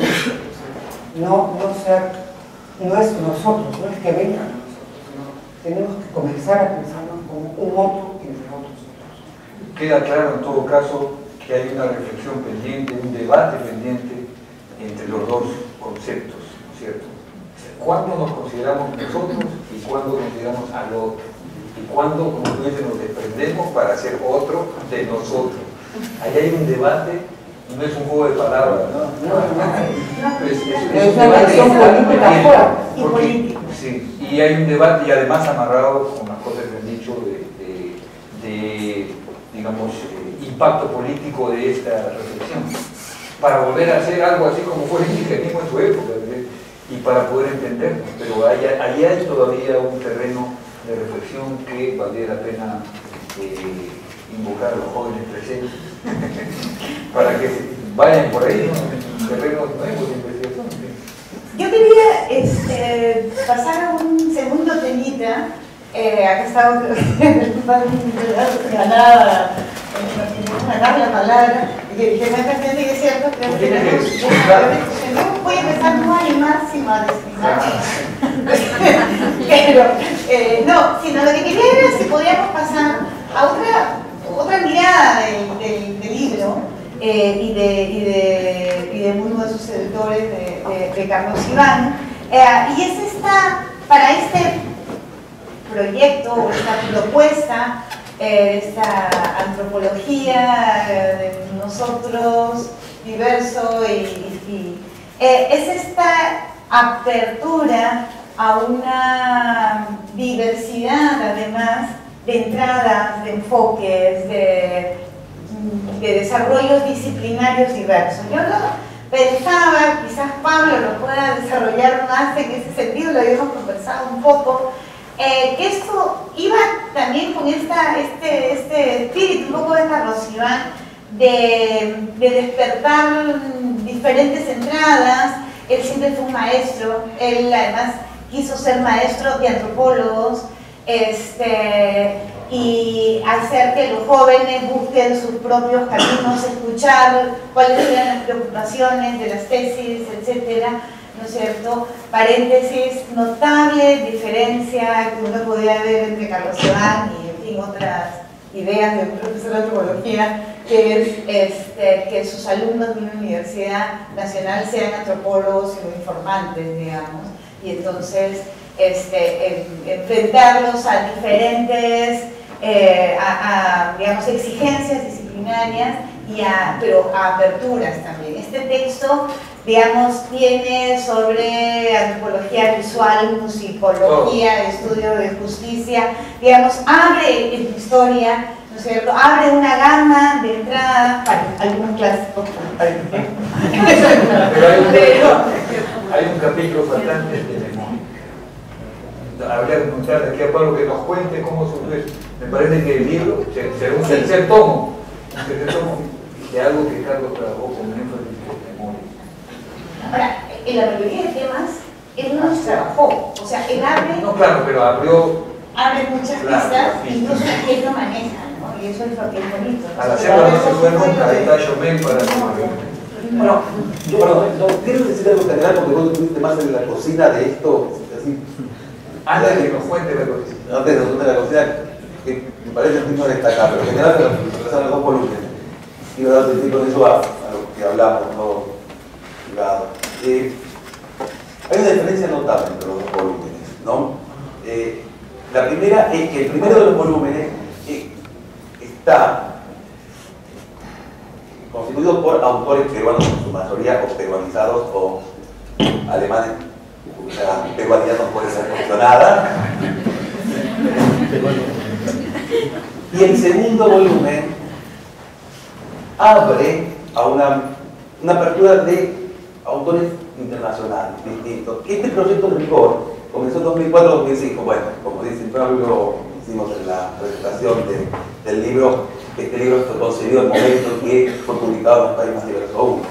No es nosotros, no es que vengan a nosotros, sino tenemos que comenzar a pensarnos como un otro entre otros. Queda claro en todo caso que hay una reflexión pendiente, un debate pendiente entre los dos conceptos, ¿no es cierto? ¿Cuándo nos consideramos nosotros y cuándo consideramos al otro? Y cuándo, como tú dices, nos desprendemos para ser otro de nosotros. Ahí hay un debate, no es un juego de palabras, ¿no? Es una elección política y política. Sí, y hay un debate y además amarrado con las cosas que han dicho de digamos, impacto político de esta reflexión, para volver a hacer algo así como fue el indigenismo en su época, y para poder entendernos, pero ahí hay todavía un terreno de reflexión que valdría la pena invocar a los jóvenes presentes para que vayan por ahí, ¿no? En terrenos nuevos de investigación. Yo quería pasar a un segundo temita. Acá estaba ganar la palabra, que me parece que es cierto, creo que tenemos, voy a empezar, no hay máxima de pero no, sino lo que quería era si podíamos pasar a otra mirada del libro y de uno de sus editores, de Carlos Iván, y es para este proyecto o esta propuesta, esta antropología de nosotros diverso es esta apertura a una diversidad además de entradas, de enfoques, de desarrollos disciplinarios diversos. Yo pensaba, quizás Pablo lo pueda desarrollar más en ese sentido, lo habíamos conversado un poco, que esto iba también con este espíritu, un poco de Carlos Iván, de despertar diferentes entradas. Él siempre fue un maestro, él además quiso ser maestro de antropólogos, y hacer que los jóvenes busquen sus propios caminos, escuchar cuáles eran las preocupaciones de las tesis, etcétera, ¿no es cierto? Paréntesis, notable diferencia que uno podía ver entre Carlos Iván y, en fin, otras ideas del profesor de antropología, que es que sus alumnos de una universidad nacional sean antropólogos y no informantes, digamos, y entonces enfrentarlos a diferentes digamos, exigencias disciplinarias, pero a aperturas también. Este texto, digamos, tiene sobre antropología visual, musicología, estudio de justicia, digamos, abre en historia, ¿no es cierto? Abre una gama de entradas para algún clásico. Pero hay un capítulo faltante de memoria. Habría que preguntarle aquí a Pablo que nos cuente cómo surgió. Me parece que el libro será un tercer tomo de algo que Carlos trabajó con énfasis de memoria. Ahora, en la mayoría de temas, él no los trabajó. O sea, él abre... No, claro, pero abre muchas pistas, incluso él lo maneja, ¿no? Y eso es lo que es bonito. Al hacerlo no se fue nunca, ahí está Chomel para el Bueno, yo quiero decir algo general porque vos estuviste más en la cocina de esto, así. Antes de que nos cuente la cocina. Antes de nos cuente la cocina, que me parece digno de destacar, pero en general se los dos volúmenes. Quiero dar sentido con eso a lo que hablamos, ¿no? Privado. Hay una diferencia notable entre los dos volúmenes, ¿no? La primera es que el primero de los volúmenes está constituido por autores peruanos en su mayoría, o peruanizados, o alemanes. La peruanidad no puede ser cuestionada. Y el segundo volumen abre a una apertura de autores internacionales distintos. Este proyecto de rigor comenzó en 2004-2005. Bueno, como dice Pablo, hicimos en la presentación del libro, este libro fue concebido en el momento que fue publicado en los países más diversos aún.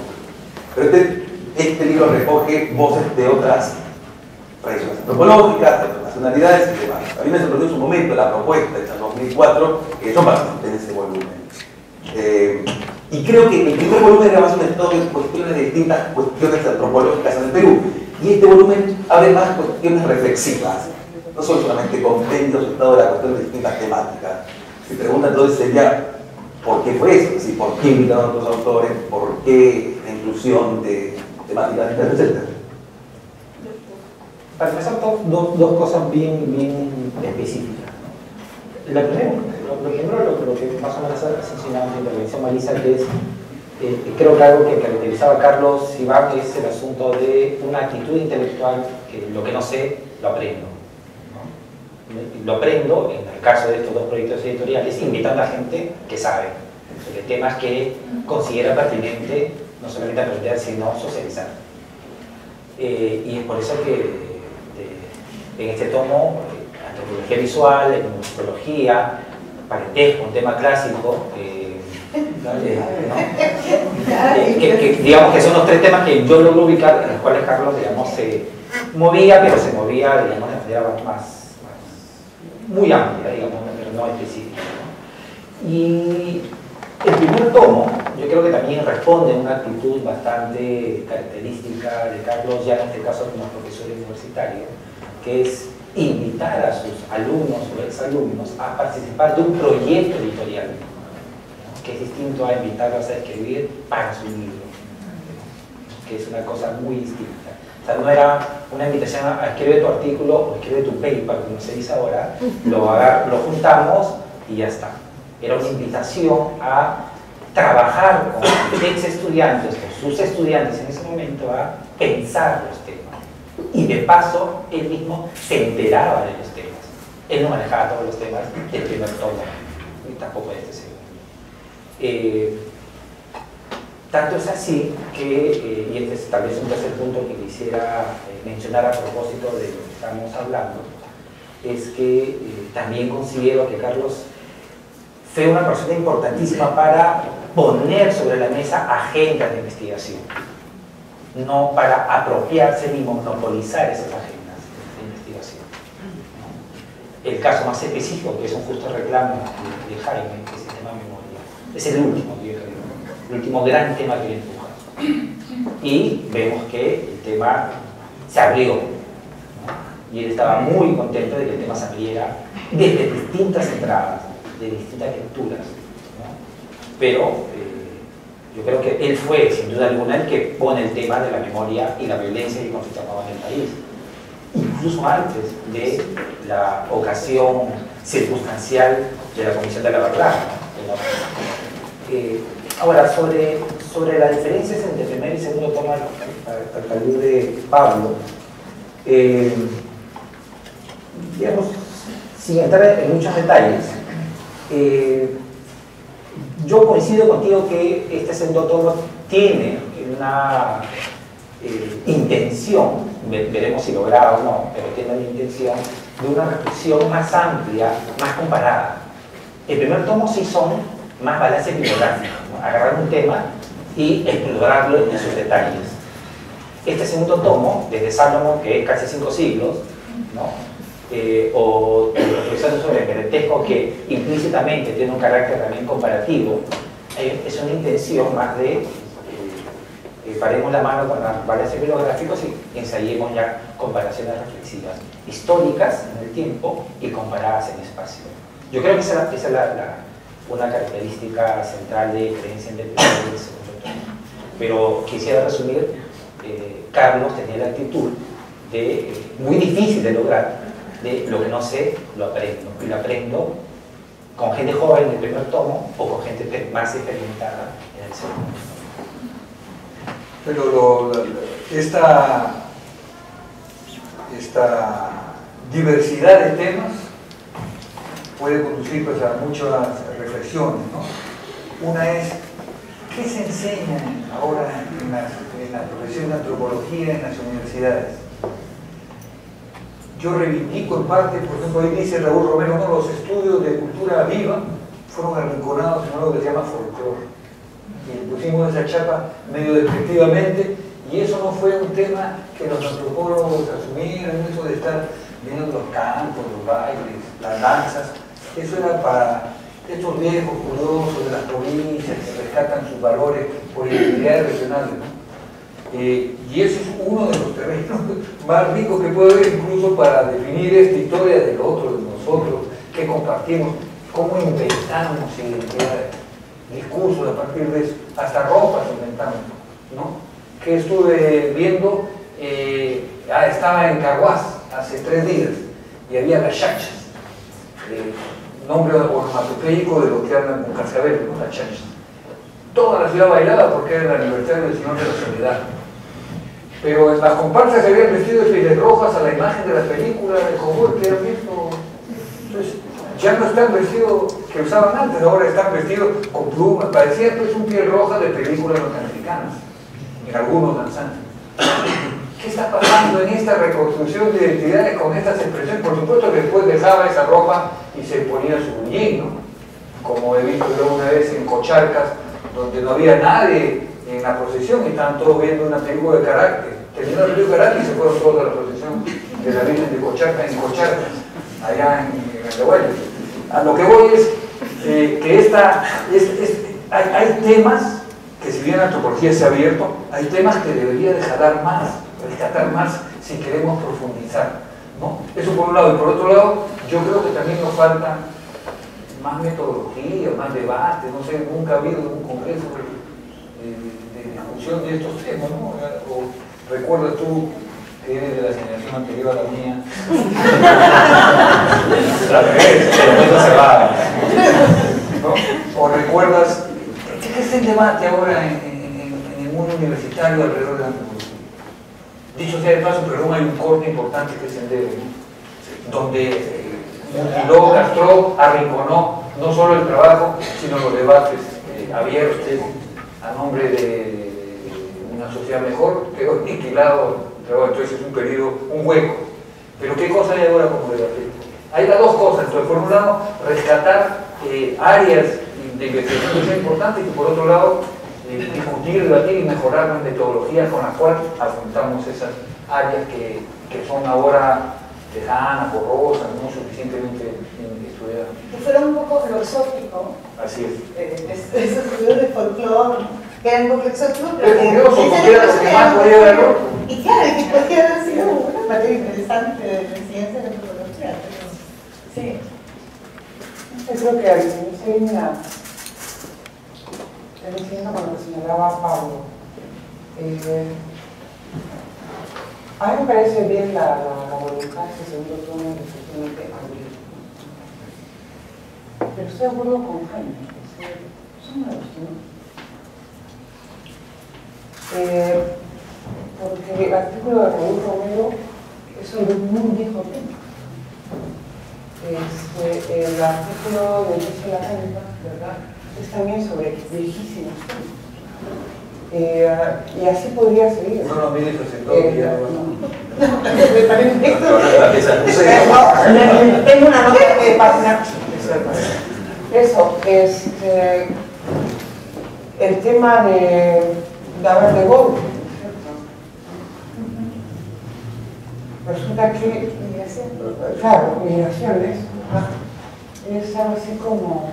Pero este libro recoge voces de otras tradiciones antropológicas, de otras nacionalidades y demás. A mí me sorprendió en su momento la propuesta hecha en 2004, que yo participé en ese volumen. Y creo que el primer volumen era más un estado de cuestiones de distintas cuestiones antropológicas en el Perú. Y este volumen abre más cuestiones reflexivas. No son solamente compendios, estado de la cuestión de distintas temáticas. Se pregunta entonces sería, ¿por qué fue eso? Es decir, ¿por qué invitaron a otros autores? ¿Por qué la inclusión de temáticas diferentes, etcétera? Para empezar, dos cosas bien específicas, ¿no? Lo primero, lo que más o menos ha señalado en la intervención Marisa, que es, creo que algo que caracterizaba a Carlos Iván es el asunto de una actitud intelectual, que lo que no sé, lo aprendo, ¿no? Lo aprendo, en el caso de estos dos proyectos editoriales, invitando a gente que sabe sobre temas que considera pertinente no solamente aprender, sino socializar. Y es por eso que en este tomo, antropología visual, musicología, parentesco, un tema clásico, Digamos que son los tres temas que yo logro ubicar, en los cuales Carlos, digamos, se movía, pero se movía, digamos, de manera muy amplia, digamos, pero no específica, ¿no? Y el primer tomo, yo creo que también responde a una actitud bastante característica de Carlos, ya en este caso como profesor universitario, que es invitar a sus alumnos o exalumnos a participar de un proyecto editorial, ¿no? Que es distinto a invitarlos a escribir para su libro, que es una cosa muy distinta. O sea, no era una invitación a escribir tu artículo o escribir tu paper, como se dice ahora, lo juntamos y ya está. Era una invitación a trabajar con ex estudiantes, con sus estudiantes en ese momento, a pensar los temas. Y de paso, él mismo se enteraba de los temas. Él no manejaba todos los temas del primer tomo, y tampoco de este segundo. Tanto es así que, y este es tal vez un tercer punto que quisiera mencionar a propósito de lo que estamos hablando, es que también considero que Carlos fue una persona importantísima para poner sobre la mesa agendas de investigación, no para apropiarse ni monopolizar esas agendas de investigación. El caso más específico, que es un justo reclamo de Jaime, que es el tema memoria, es el último, el último gran tema que le empuja. Y vemos que el tema se abrió, ¿no? Y él estaba muy contento de que el tema se abriera desde distintas entradas, de distintas lecturas, ¿no? Pero yo creo que él fue, sin duda alguna, el que pone el tema de la memoria y la violencia que conflictuaba en el país, incluso antes de la ocasión circunstancial de la Comisión de la Verdad, ¿no? Ahora, sobre las diferencias entre primer y segundo tomo, al calor de Pablo, digamos, sin entrar en muchos detalles, yo coincido contigo que este segundo tomo tiene una intención, veremos si lograda o no, pero tiene la intención de una reflexión más amplia, más comparada. El primer tomo sí son más balance bibliográfico, ¿no? Agarrar un tema y explorarlo en sus detalles. Este segundo tomo, desde Salomón, que es casi 5 siglos, ¿no? O reflexiones sobre el parentesco, que implícitamente tiene un carácter también comparativo, es una intención más de paremos la mano con los balances bibliográficos y ensayemos ya comparaciones reflexivas históricas en el tiempo y comparadas en espacio. Yo creo que esa es una característica central de creencia en el primer y el segundo tomo. Pero quisiera resumir, Carlos tenía la actitud de, muy difícil de lograr, de lo que no sé, lo aprendo. Y lo aprendo con gente joven en el primer tomo o con gente más experimentada en el segundo. Pero esta diversidad de temas puede conducir pues, a muchas reflexiones, ¿no? Una es, ¿qué se enseña ahora en la profesión de antropología en las universidades? Yo reivindico en parte, por ejemplo, ahí dice Raúl Romero, ¿no? Los estudios de cultura viva fueron arrinconados en algo que se llama folclore. Y pusimos esa chapa medio despectivamente, y eso no fue un tema que los antropólogos asumieran, eso de estar viendo los campos, los bailes, las danzas. Eso era para estos viejos curiosos de las provincias que rescatan sus valores por identidades regionales, ¿no? Y eso es uno de los terrenos más ricos que puede haber incluso para definir esta historia del otro, de nosotros, que compartimos, cómo inventamos identidades, discursos a partir de eso, hasta ropas inventamos, ¿no? Que estuve viendo, estaba en Caguas hace 3 días y había las chachas, nombre onomatopeico de los que andan con cascabel, ¿no? Las chachas. Toda la ciudad bailaba porque era el aniversario del Señor de la Soledad. Pero en las comparsas se habían vestido de pieles rojas a la imagen de la película de Cowboy que han visto. Entonces, ya no están vestidos que usaban antes, ahora están vestidos con plumas. Parecía pues un piel roja de películas norteamericanas, en algunos danzantes. ¿Qué está pasando en esta reconstrucción de identidades con estas expresiones? Por supuesto que después dejaba esa ropa y se ponía su bullín, ¿no? Como he visto yo una vez en Cocharcas, donde no había nadie en la procesión, estaban todos viendo una película de carácter. Terminó la película de carácter y se fueron todos a la procesión de la Virgen de Cocharca, allá en Andahuaylas. A lo que voy es que hay temas que, si bien la antropología se ha abierto, hay temas que debería rescatar más si queremos profundizar, ¿no? Eso por un lado. Y por otro lado, yo creo que también nos falta más metodología, más debate. No sé, nunca ha habido un congreso de discusión de estos temas, ¿no? O recuerdas tú, que eres de la generación anterior a la mía. ¿No? O recuerdas, ¿qué es el debate ahora en el mundo universitario alrededor de la antropología? Dicho sea de paso, perdón, hay un corte importante que es el de, donde mutiló, castró, arrinconó no solo el trabajo, sino los debates abiertos a nombre de una sociedad mejor, quedó aniquilado. Entonces es un periodo, un hueco. Pero ¿qué cosa hay ahora como debate? Hay las dos cosas. Entonces, por un lado, rescatar áreas de investigación que son importantes, y por otro lado, discutir, debatir y mejorar las metodologías con las cuales afrontamos esas áreas que son ahora lejanas, borrosas, no suficientemente estudiadas. Que fuera un poco filosófico. Así es. Esos estudios de folclore, que eran un poco exóticos, pero que era lo que más podía haber roto. Y claro, que podría haber sido una materia interesante de ciencia de antropología. Sí. Yo creo que al inicio cuando señalaba Pablo, a mí me parece bien la voluntad de ese segundo tono de efectivamente abrir. Pero estoy de acuerdo con Jaime, son nuevos, ¿no? Porque el artículo de Raúl Romero es sobre un muy viejo tema. El artículo de Luis Lacanca, ¿verdad?, es también sobre viejísimos temas. Y así podría seguir. No, mire, presentó tengo una nota de página. Eso, el tema de hablar de Gaulle, resulta que, claro, migraciones, es algo así como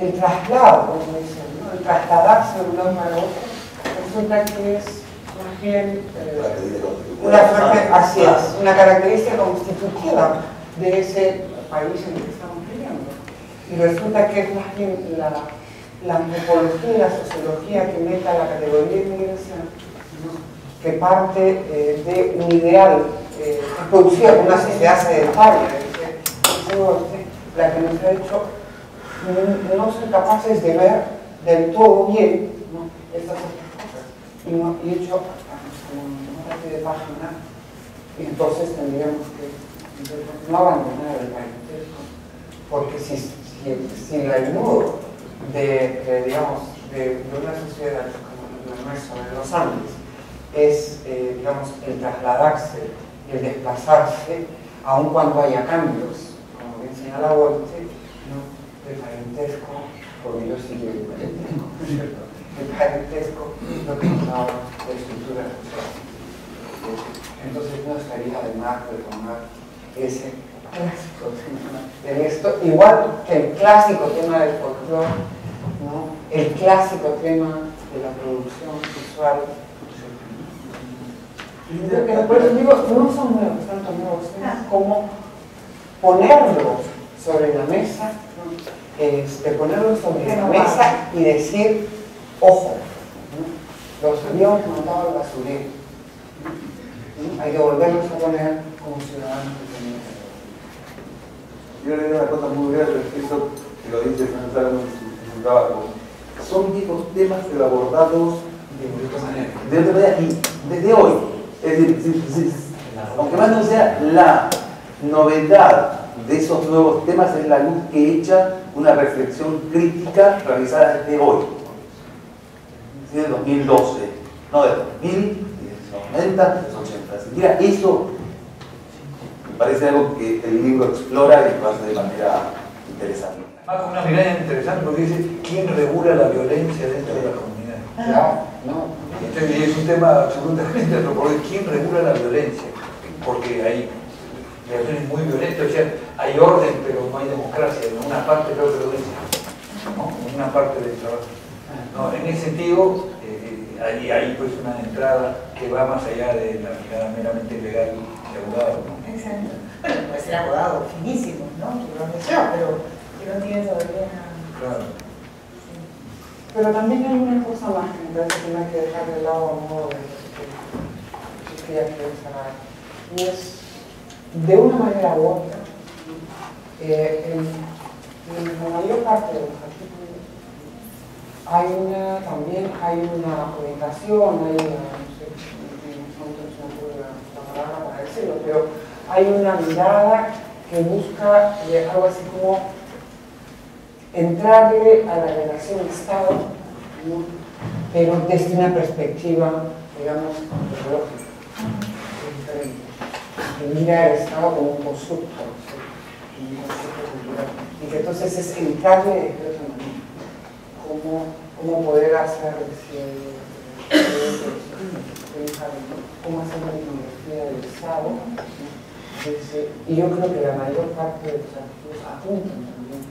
el traslado, como dicen, ¿no? El trasladarse de un lado para otro, resulta que es más bien una característica constitutiva de ese país en el que estamos viviendo. Y resulta que es más bien la antropología y la sociología que meta la categoría de inmigración, ¿no?, que parte de un ideal que producía una sociedad sedentaria, la que nos ha hecho no ser capaces de ver del todo bien, ¿no?, estas cosas. Y hecho una parte de página, y entonces tendríamos que no abandonar el parentesco, porque si el nudo digamos, de una sociedad como la nuestra, de los Andes, es digamos, el trasladarse, el desplazarse, aun cuando haya cambios, como bien señala Volte, ¿no?, el parentesco, porque yo sí que el parentesco, ¿no es cierto? El parentesco lo que nos da la estructura social. Entonces no estaría de más retomar ese clásico tema de esto, igual que el clásico tema del folclore, ¿no?, el clásico tema de la producción visual. Por eso digo, no son nuevos, tanto nuevos temas como ponerlo sobre la mesa, ¿no?, ponerlo sobre la mesa y decir, ojo, ¿no?, los habíamos mandado al basurero, ¿no?, hay que volverlos a poner como ciudadanos de también. Yo le digo una cosa muy breve respecto, que lo dice San Salomón en su trabajo. Son viejos temas pero abordados de otra manera y desde hoy. Es decir, aunque más no sea, la novedad de esos nuevos temas es la luz que echa una reflexión crítica realizada desde hoy, desde 2012, no de 2000, de los 90, de los 80. Mira, eso me parece algo que el libro explora y lo hace de manera interesante. Más con una mirada interesante porque dice, ¿quién regula la violencia dentro de la comunidad? Claro, no. Entonces, es un tema absolutamente antropológico. ¿Quién regula la violencia? Porque hay reacciones muy violentas, o sea, hay orden, pero no hay democracia. En una parte creo que lo dice, ¿no? En una parte del trabajo. No, en ese sentido, hay pues una entrada que va más allá de la mirada meramente legal de abogado, ¿no? Exacto. Bueno, puede ser abogado finísimo, ¿no? Pero que no tiene todavía... Claro. Pero también hay una cosa más que me parece que no hay que dejar de lado a modo de que ya quiero cerrar. Y es, de una manera u otra, en la mayor parte de los artículos también hay una orientación, hay una, no sé, no tengo la palabra para decirlo, pero hay una mirada que busca algo así como entrarle a la relación Estado, ¿no? Pero desde una perspectiva, digamos, antropológica, diferente. Que mira al Estado como un constructo, ¿sí? Un constructo cultural. Y que entonces es entrarle de otra manera. Cómo poder hacer, cómo hacer la iconografía del Estado. Y yo creo que la mayor parte de los artículos apuntan también.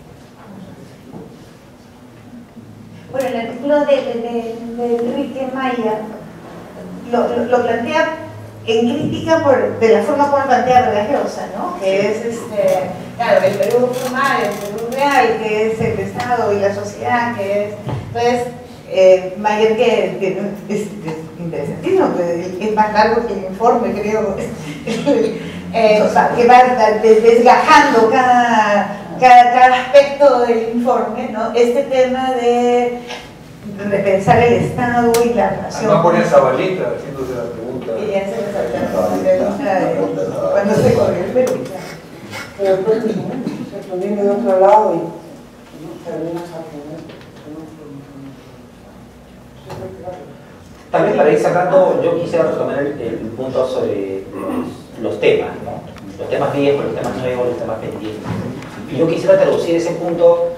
Bueno, el artículo de Enrique Maya lo plantea en crítica de la forma como lo plantea Vargas Llosa, ¿no? Que es, claro, el Perú formal, el Perú real, que es el Estado y la sociedad, que es... Entonces, Maya, que es interesantísimo, es más largo que el informe, creo, que va desgajando cada aspecto del informe, ¿no? Este tema de repensar el Estado y la relación. Además pone a Zabaleta haciéndose la pregunta. Y ya se me salta cuando se corrió el Perú. Pero después se viene de otro lado y terminas al final. Tal vez para ir cerrando, yo quisiera retomar el punto sobre los temas, ¿no? Los temas viejos, los temas nuevos, los temas pendientes. Y yo quisiera traducir ese punto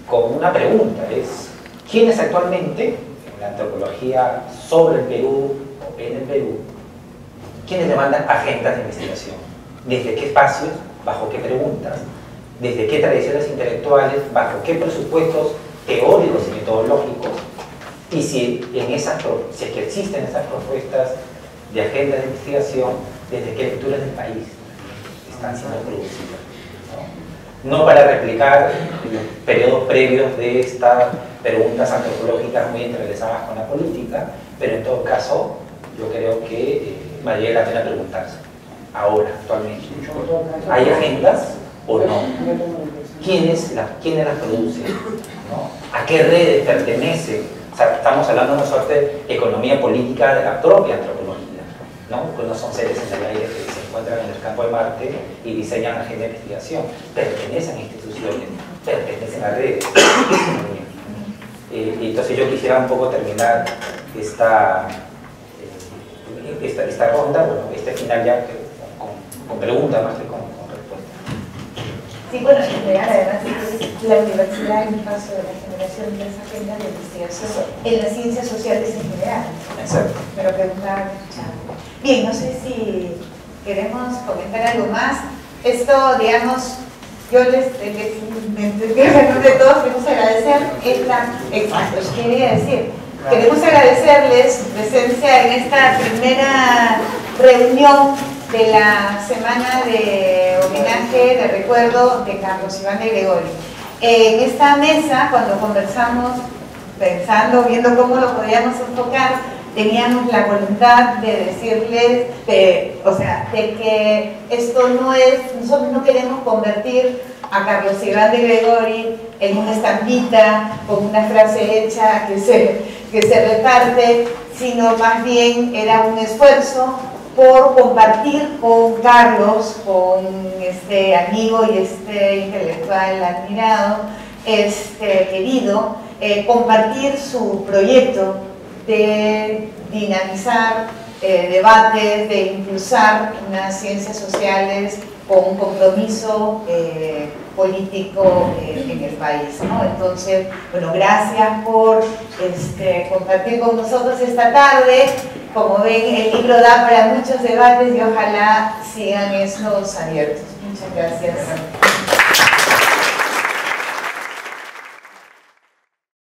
con una pregunta, es ¿quiénes actualmente, en la antropología sobre el Perú o en el Perú, quiénes demandan agendas de investigación? ¿Desde qué espacios? ¿Bajo qué preguntas? ¿Desde qué tradiciones intelectuales? ¿Bajo qué presupuestos teóricos y metodológicos? Y si es que existen esas propuestas de agendas de investigación, ¿desde qué lecturas del país están siendo producidas? No para replicar los periodos previos de estas preguntas antropológicas muy entrelazadas con la política, pero en todo caso yo creo que vale la pena preguntarse ahora, actualmente. ¿Hay agendas o no? ¿Quiénes las producen? ¿No? ¿A qué redes pertenecen? O sea, estamos hablando de una suerte de economía política de la propia antropología, ¿no? Pues no son seres en el aire que se encuentran en el campo de Marte y diseñan agenda de investigación. Pertenecen a instituciones, pertenecen a redes. Entonces yo quisiera un poco terminar esta ronda, bueno, este final ya con preguntas más que con respuestas. Sí, bueno, en realidad además la universidad es un paso de la generación de esa agenda de investigación en las ciencias sociales en general. Exacto. Pero preguntar, escuchar. Bien, no sé si queremos comentar algo más. Esto, digamos, yo les en nombre de todos queremos agradecer exacto, eso quería decir. Queremos agradecerles su presencia en esta primera reunión de la semana de homenaje, de recuerdo de Carlos Iván de Gregori. En esta mesa, cuando conversamos, pensando, viendo cómo lo podíamos enfocar, teníamos la voluntad de decirles, de que esto no es, nosotros no queremos convertir a Carlos Iván de Gregori en una estampita con una frase hecha que se reparte, sino más bien era un esfuerzo por compartir con Carlos, con este amigo y este intelectual admirado, querido, compartir su proyecto de dinamizar debates, de impulsar unas ciencias sociales con un compromiso político en el país, ¿no? Entonces, bueno, gracias por compartir con nosotros esta tarde. Como ven, el libro da para muchos debates y ojalá sigan estos abiertos. Muchas gracias.